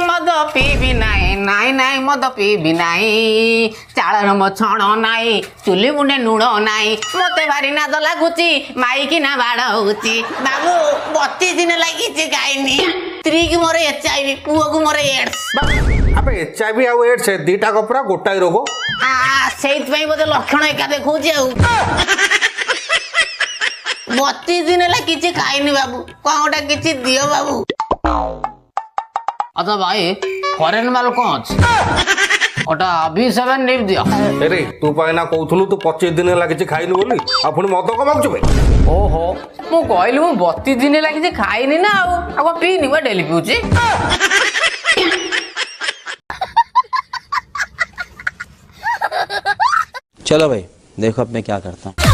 मद पीबी नाई नाई नाई मद पीबी नाई चाल मो छण नाई चुली मुंडे लुण नाई मते भारी नाद लागुची माइकी ना बाड़ होची बाबू 32 दिन लगी खाइनी स्त्री की मोर HIV पुओ को मोर एड्स अबे HIV आउ एड्स दीटा कपड़ा गोटाई रोग सेइत पई बोधे लक्षण एका देखौची आउ 32 दिन किछि खाइनी बाबू कोटा किछि दियो बाबू। अच्छा भाई फॉरेन माल कौन ओटा B7 निप दियो। अरे तू पाइना कहथुलु तू 25 दिन लागिछि खाइनु बोली आ पुनी मद कमाउछु बे। ओहो मु कहली मु 32 दिन लागिछि खाइनी ना आ पीनी बा डेली पिउछि। चलो भाई देखो अब मैं क्या करता हूँ।